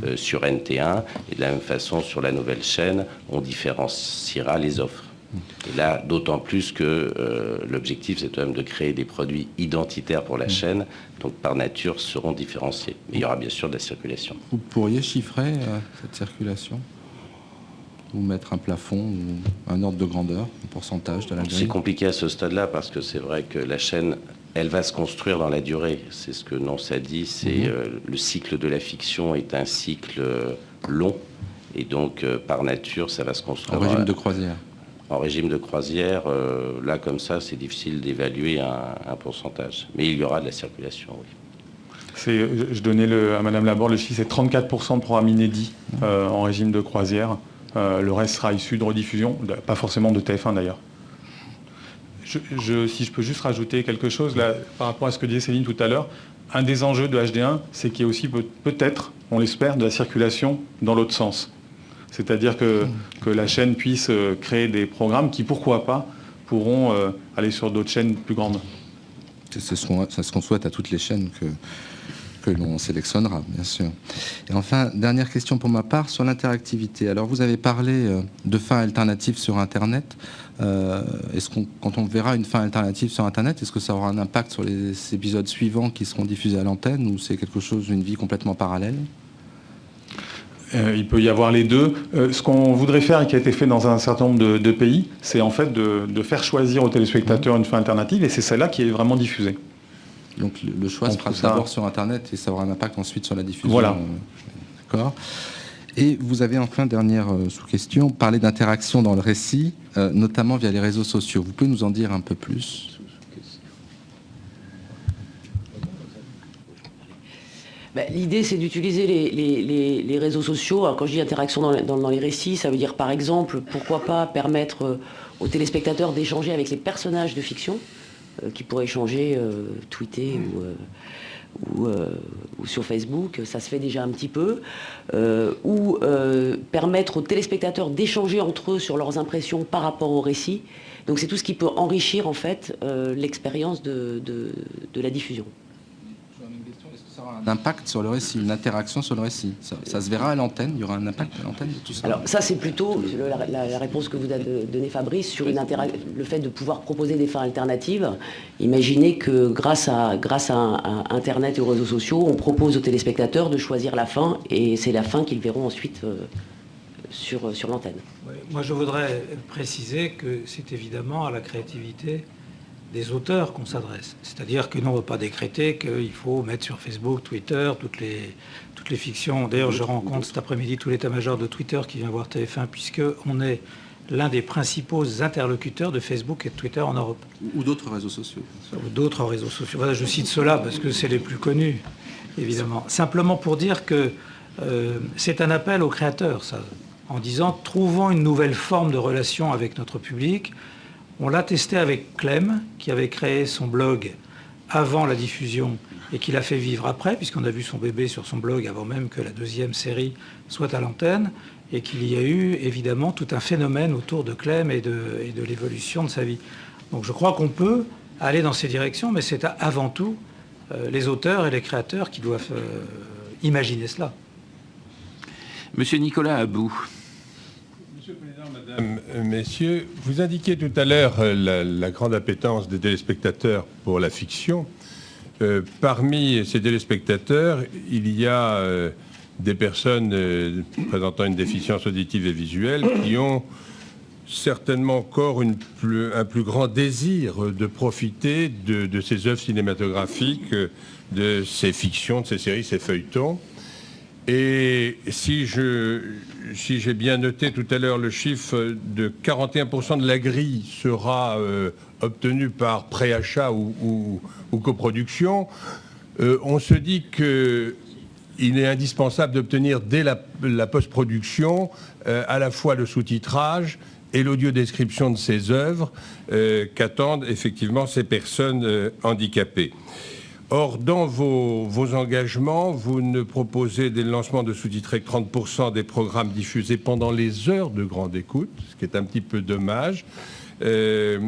NT1. Et de la même façon, sur la nouvelle chaîne, on différenciera les offres. Et là, d'autant plus que l'objectif, c'est quand même de créer des produits identitaires pour la chaîne, donc par nature seront différenciés. Mais il y aura bien sûr de la circulation. Vous pourriez chiffrer cette circulation? Ou mettre un plafond ou un ordre de grandeur, un pourcentage de la grille? C'est compliqué à ce stade-là parce que c'est vrai que la chaîne, elle va se construire dans la durée. C'est ce que Nonce a dit, c'est le cycle de la fiction est un cycle long. Et donc, par nature, ça va se construire. En régime de croisière? En régime de croisière, là, comme ça, c'est difficile d'évaluer un pourcentage. Mais il y aura de la circulation, oui. Je donnais à Madame Laborde le chiffre, c'est 34% de programmes inédits en régime de croisière. Le reste sera issu de rediffusion, pas forcément de TF1 d'ailleurs. Si je peux juste rajouter quelque chose, là, par rapport à ce que disait Céline tout à l'heure, un des enjeux de HD1, c'est qu'il y ait aussi peut-être, on l'espère, de la circulation dans l'autre sens. C'est-à-dire que la chaîne puisse créer des programmes qui, pourquoi pas, pourront aller sur d'autres chaînes plus grandes. C'est ce qu'on souhaite à toutes les chaînes que l'on sélectionnera, bien sûr. Et enfin, dernière question pour ma part, sur l'interactivité. Alors, vous avez parlé de fins alternatives sur Internet. Quand on verra une fin alternative sur Internet, est-ce que ça aura un impact sur les épisodes suivants qui seront diffusés à l'antenne, ou c'est quelque chose d'une vie complètement parallèle? Il peut y avoir les deux. Ce qu'on voudrait faire et qui a été fait dans un certain nombre de pays, c'est en fait de faire choisir aux téléspectateurs une fin alternative, et c'est celle-là qui est vraiment diffusée. Donc le choix se fera d'abord sur Internet et ça aura un impact ensuite sur la diffusion. Voilà. D'accord. Et vous avez enfin, dernière sous-question, parlé d'interaction dans le récit, notamment via les réseaux sociaux. Vous pouvez nous en dire un peu plus? L'idée, c'est d'utiliser les réseaux sociaux. Alors, quand je dis interaction dans les récits, ça veut dire, par exemple, pourquoi pas permettre aux téléspectateurs d'échanger avec les personnages de fiction, qui pourraient échanger, tweeter ou sur Facebook, ça se fait déjà un petit peu, ou permettre aux téléspectateurs d'échanger entre eux sur leurs impressions par rapport au récit. Donc c'est tout ce qui peut enrichir en fait l'expérience de la diffusion. Est-ce que ça aura un impact sur le récit, une interaction sur le récit? Ça se verra à l'antenne? Il y aura un impact à l'antenne de tout ça? Alors ça c'est plutôt la réponse que vous a donnée Fabrice sur le fait de pouvoir proposer des fins alternatives. Imaginez que grâce à Internet et aux réseaux sociaux, on propose aux téléspectateurs de choisir la fin et c'est la fin qu'ils verront ensuite sur l'antenne. Oui, moi je voudrais préciser que c'est évidemment à la créativité des auteurs qu'on s'adresse. C'est-à-dire que nous, on ne va pas décréter qu'il faut mettre sur Facebook, Twitter, toutes les fictions. D'ailleurs, je rencontre cet après-midi tout l'état-major de Twitter qui vient voir TF1, puisqu'on est l'un des principaux interlocuteurs de Facebook et de Twitter en Europe. Ou d'autres réseaux sociaux. Ou d'autres réseaux sociaux. Voilà, je cite ceux-là parce que c'est les plus connus, évidemment. Simplement pour dire que c'est un appel aux créateurs, ça, en disant, trouvons une nouvelle forme de relation avec notre public. On l'a testé avec Clem, qui avait créé son blog avant la diffusion et qui l'a fait vivre après, puisqu'on a vu son bébé sur son blog avant même que la deuxième série soit à l'antenne, et qu'il y a eu évidemment tout un phénomène autour de Clem et de l'évolution de sa vie. Donc je crois qu'on peut aller dans ces directions, mais c'est avant tout les auteurs et les créateurs qui doivent imaginer cela. Monsieur Nicolas About. Monsieur le Président, Madame, Messieurs, vous indiquiez tout à l'heure la grande appétence des téléspectateurs pour la fiction. Parmi ces téléspectateurs, il y a des personnes présentant une déficience auditive et visuelle qui ont certainement encore un plus grand désir de profiter de ces œuvres cinématographiques, de ces fictions, de ces séries, ces feuilletons. Et si j'ai bien noté tout à l'heure le chiffre de 41% de la grille sera obtenu par préachat ou coproduction, on se dit qu'il est indispensable d'obtenir dès la post-production à la fois le sous-titrage et l'audiodescription de ces œuvres qu'attendent effectivement ces personnes handicapées. Or, dans vos engagements, vous ne proposez dès le lancement de sous-titrer que 30% des programmes diffusés pendant les heures de grande écoute, ce qui est un petit peu dommage. Et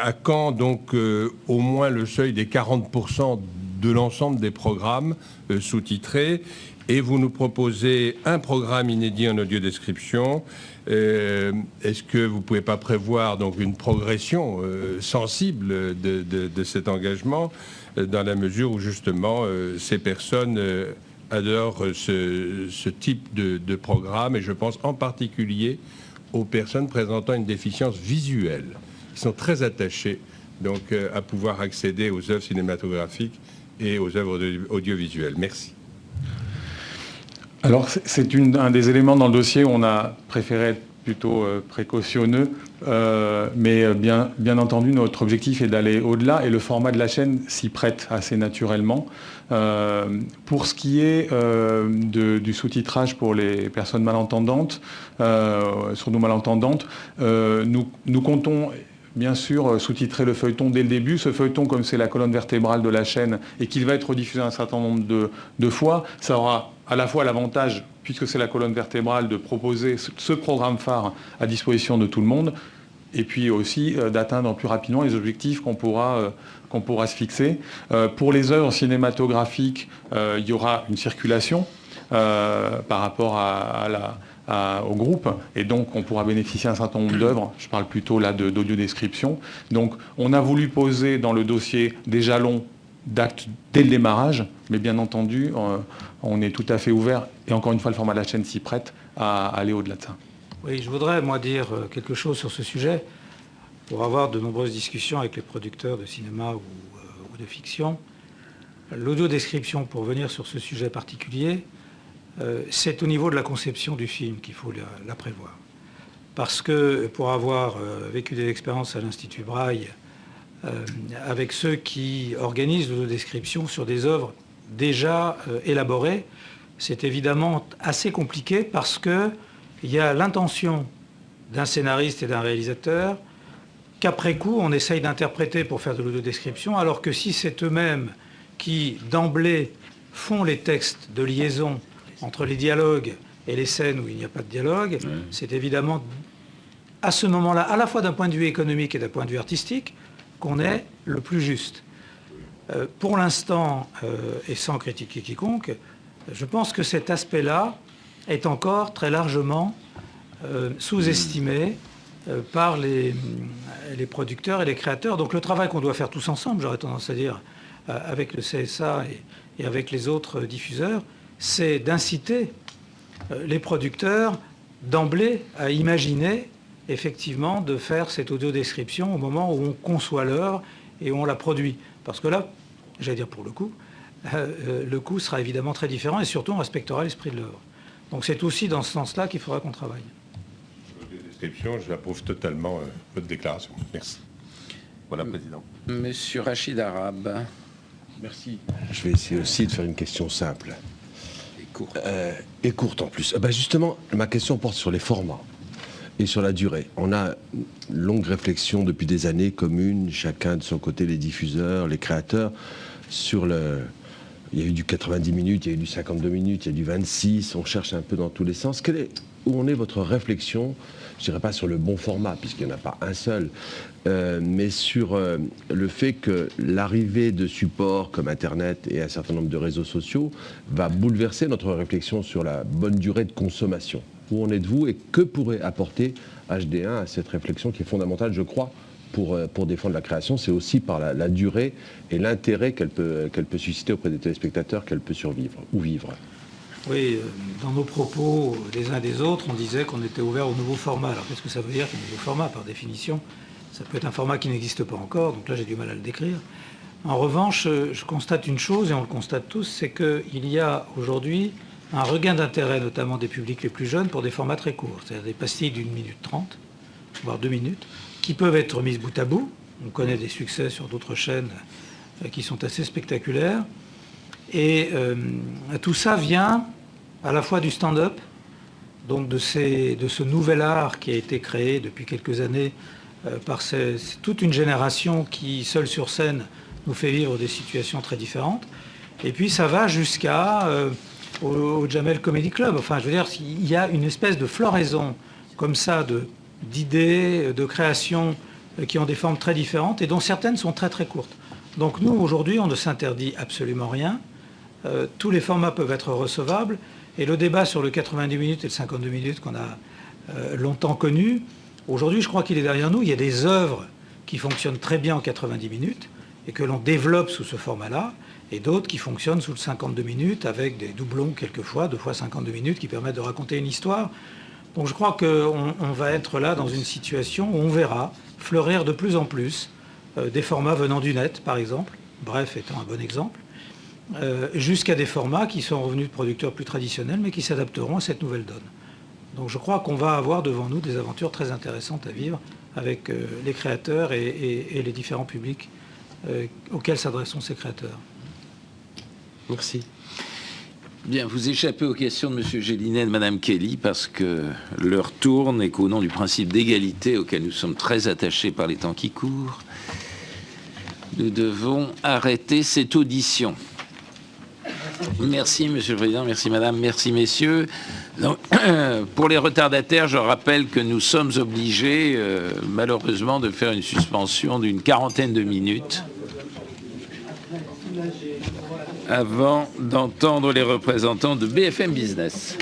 à quand donc au moins le seuil des 40% de l'ensemble des programmes sous-titrés? Et vous nous proposez un programme inédit en audiodescription. Est-ce que vous ne pouvez pas prévoir donc une progression sensible de cet engagement dans la mesure où justement ces personnes adorent ce type de programme, et je pense en particulier aux personnes présentant une déficience visuelle, qui sont très attachées donc à pouvoir accéder aux œuvres cinématographiques et aux œuvres audiovisuelles. Merci. Alors c'est un des éléments dans le dossier où on a préféré être plutôt précautionneux, mais bien entendu notre objectif est d'aller au-delà et le format de la chaîne s'y prête assez naturellement. Pour ce qui est du sous-titrage pour les personnes malentendantes, surtout malentendantes, nous comptons bien sûr sous-titrer le feuilleton dès le début. Ce feuilleton, comme c'est la colonne vertébrale de la chaîne et qu'il va être rediffusé un certain nombre de fois, ça aura à la fois l'avantage, puisque c'est la colonne vertébrale, de proposer ce programme phare à disposition de tout le monde, et puis aussi d'atteindre plus rapidement les objectifs qu'on pourra se fixer. Pour les œuvres cinématographiques, il y aura une circulation par rapport au groupe, et donc on pourra bénéficier d'un certain nombre d'œuvres. Je parle plutôt là d'audiodescription. Donc on a voulu poser dans le dossier des jalons d'actes dès le démarrage, mais bien entendu, on est tout à fait ouvert, et encore une fois, le format de la chaîne s'y prête à aller au-delà de ça. Oui, je voudrais, moi, dire quelque chose sur ce sujet, pour avoir de nombreuses discussions avec les producteurs de cinéma ou de fiction. L'audiodescription, pour venir sur ce sujet particulier, c'est au niveau de la conception du film qu'il faut la prévoir. Parce que, pour avoir vécu des expériences à l'Institut Braille, avec ceux qui organisent l'audiodescription sur des œuvres déjà élaborées, c'est évidemment assez compliqué parce qu'il y a l'intention d'un scénariste et d'un réalisateur qu'après coup, on essaye d'interpréter pour faire de l'audiodescription, alors que si c'est eux-mêmes qui, d'emblée, font les textes de liaison entre les dialogues et les scènes où il n'y a pas de dialogue, c'est évidemment à ce moment-là, à la fois d'un point de vue économique et d'un point de vue artistique, qu'on est le plus juste. Pour l'instant, et sans critiquer quiconque, je pense que cet aspect-là est encore très largement sous-estimé par les producteurs et les créateurs. Donc le travail qu'on doit faire tous ensemble, j'aurais tendance à dire, avec le CSA et avec les autres diffuseurs, c'est d'inciter les producteurs d'emblée à imaginer effectivement de faire cette audiodescription au moment où on conçoit l'œuvre et où on la produit. Parce que là, j'allais dire pour le coup, le coût sera évidemment très différent et surtout on respectera l'esprit de l'œuvre. Donc c'est aussi dans ce sens-là qu'il faudra qu'on travaille. Description, j'approuve totalement votre déclaration. Merci. Voilà, Président. Monsieur Rachid Arabe. Merci. Je vais essayer aussi de faire une question simple. Et courte en plus. Justement, ma question porte sur les formats et sur la durée. On a une longue réflexion depuis des années communes, chacun de son côté, les diffuseurs, les créateurs, sur le... Il y a eu du 90 minutes, il y a eu du 52 minutes, il y a du 26, on cherche un peu dans tous les sens. Où en est votre réflexion, je ne dirais pas sur le bon format, puisqu'il n'y en a pas un seul, mais sur le fait que l'arrivée de supports comme Internet et un certain nombre de réseaux sociaux va bouleverser notre réflexion sur la bonne durée de consommation. Où en êtes-vous et que pourrait apporter HD1 à cette réflexion qui est fondamentale, je crois, pour défendre la création? C'est aussi par la durée et l'intérêt qu'elle peut susciter auprès des téléspectateurs qu'elle peut survivre ou vivre. Oui, dans nos propos des uns et des autres, on disait qu'on était ouvert au nouveau format. Alors qu'est-ce que ça veut dire, un nouveau format? Par définition, ça peut être un format qui n'existe pas encore, donc là j'ai du mal à le décrire. En revanche, je constate une chose, et on le constate tous, c'est qu'il y a aujourd'hui un regain d'intérêt, notamment des publics les plus jeunes, pour des formats très courts, c'est-à-dire des pastilles d'1 minute 30, voire 2 minutes, qui peuvent être mises bout à bout. On connaît des succès sur d'autres chaînes qui sont assez spectaculaires. Et tout ça vient à la fois du stand-up, donc de ce nouvel art qui a été créé depuis quelques années par toute une génération qui, seule sur scène, nous fait vivre des situations très différentes. Et puis ça va jusqu'à au Jamel Comedy Club. Enfin, je veux dire, il y a une espèce de floraison comme ça d'idées, de créations qui ont des formes très différentes et dont certaines sont très très courtes. Donc nous, aujourd'hui, on ne s'interdit absolument rien. Tous les formats peuvent être recevables. Et le débat sur le 90 minutes et le 52 minutes qu'on a longtemps connu, aujourd'hui, je crois qu'il est derrière nous. Il y a des œuvres qui fonctionnent très bien en 90 minutes et que l'on développe sous ce format-là, et d'autres qui fonctionnent sous le 52 minutes avec des doublons quelquefois, 2 fois 52 minutes, qui permettent de raconter une histoire. Donc je crois qu'on va être là dans une situation où on verra fleurir de plus en plus des formats venant du net, par exemple, Bref étant un bon exemple, jusqu'à des formats qui sont revenus de producteurs plus traditionnels, mais qui s'adapteront à cette nouvelle donne. Donc je crois qu'on va avoir devant nous des aventures très intéressantes à vivre avec les créateurs et les différents publics auxquels s'adresseront ces créateurs. Merci. Bien, vous échappez aux questions de M. Gélinet et de Mme Kelly parce que l'heure tourne et qu'au nom du principe d'égalité auquel nous sommes très attachés par les temps qui courent, nous devons arrêter cette audition. Merci, Monsieur le Président, merci, Madame, merci, Messieurs. Donc, pour les retardataires, je rappelle que nous sommes obligés, malheureusement, de faire une suspension d'une 40aine de minutes avant d'entendre les représentants de BFM Business.